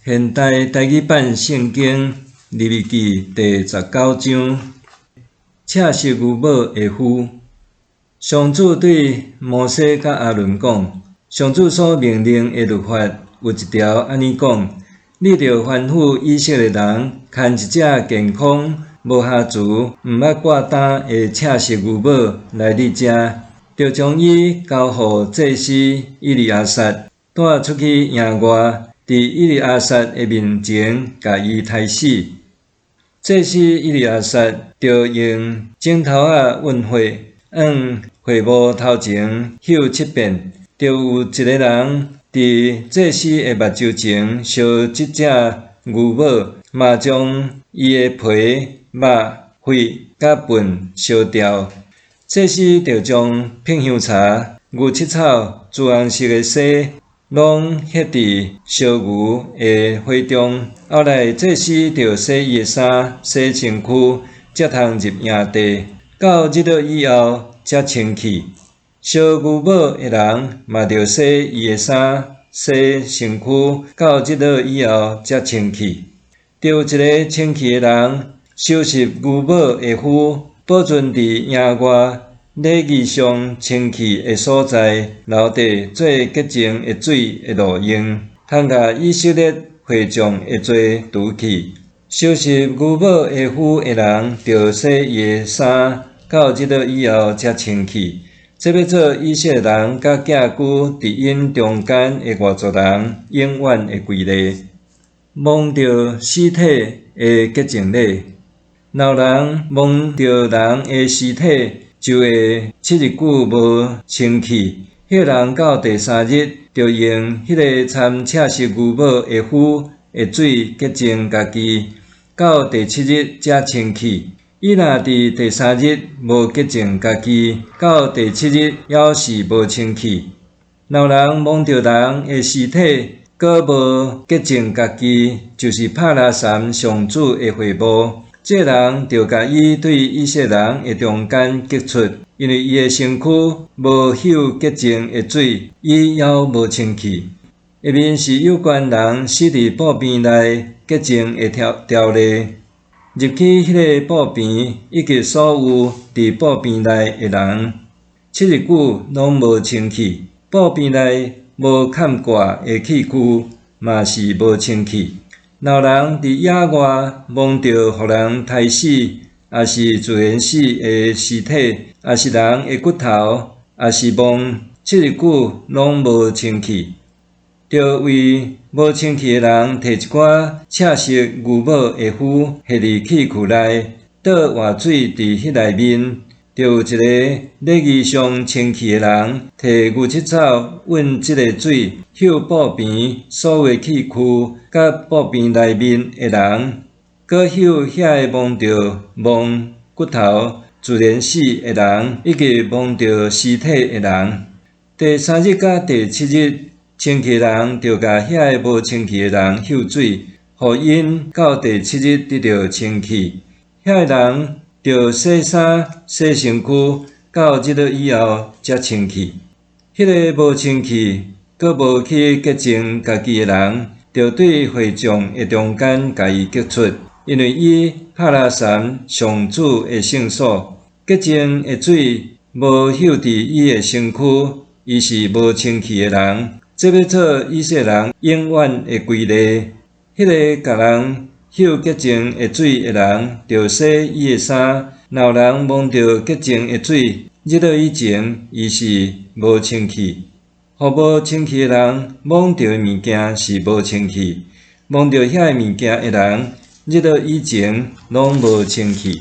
现代台语版圣经利未记第19章，赤色牛母的夫。上主对摩西甲阿伦讲：上主所命令的律法有一条安尼讲：你着吩咐以色列人牵一只健康、无瑕疵、毋捌挂单的赤色牛母来你遮，着将伊交予祭司以利亚撒，带出去野外。伫以利亚撒的面前，甲伊杀死。祭司以利亚撒着用指头仔运火，往会幕头前嗅7遍，着有一个人伫祭司的目睭前烧即只牛母，嘛将伊的皮、肉、血甲粪烧掉。祭司着将片香茶、牛膝草、朱红色的丝。拢歇伫烧牛的火中，后来祭司着洗伊的衫、洗身躯，才通入营地。到日落以后，才清气。烧牛母的人嘛着洗伊的衫、洗身躯，到日落以后才清气。着有一个清气的人收拾牛母的尸，保存伫野外。礼仪上清气的所在，留地做洁净的水的路用，通甲以色列会众的罪除去。收拾牛母的尸的人，着洗伊的衫，到日落以后才清气。这要做以色列人甲寄居伫因中间的外族人永远的规例。摸着尸体的洁净礼，若人摸着人的尸体，就会7日久无清气，迄人到第3日，就用迄个掺赤色牛母的尸的水洁净家己，到第7日才清气。伊若伫第3日无洁净家己，到第7日还是无清气。若人摸着人的尸体，搁无洁净家己，就是拍拉三上主的会幕。这人着甲伊对以色列人的中间激出，因为伊的身躯无受洁净的水，伊还无清气。下面是有关人死伫布边内洁净的条例。入去迄个布边，以及所有伫布边内的人，7日久拢无清气。布边内无嵌挂的器具，嘛是无清气。若人伫野外摸着互人杀死，也是自然死的尸体，也是人的骨头，也是摸7日久拢无清气，着为无清气的人摕一寡赤色牛母的尸下伫器具内，倒活水伫迄内面。着有一个礼仪上清气的人，摕牛膝草运即个水，嗅布边所有器具，甲布边内面的人，搁嗅遐个摸骨头、自然死的人，以及摸着尸体的人。第3日甲第7日，清气的人着甲遐个无清气的人嗅水，互因到第7日得到清气。遐个人着洗衫、洗身躯，到日落以后才清气。迄个无清气，搁无去洁净家己的人，着对会众的中间甲伊激出，因为伊拍拉三上主的圣所，洁净的水无嗅伫伊的身躯，伊是无清气的人。这要做以色列人永远的规例。迄个甲人嗅洁净的水的人，着洗伊的衫。若人摸着洁净的水，日落以前，伊是无清气。互无清气的人摸着的物件是无清气，摸着遐个物件的人，日落以前拢无清气。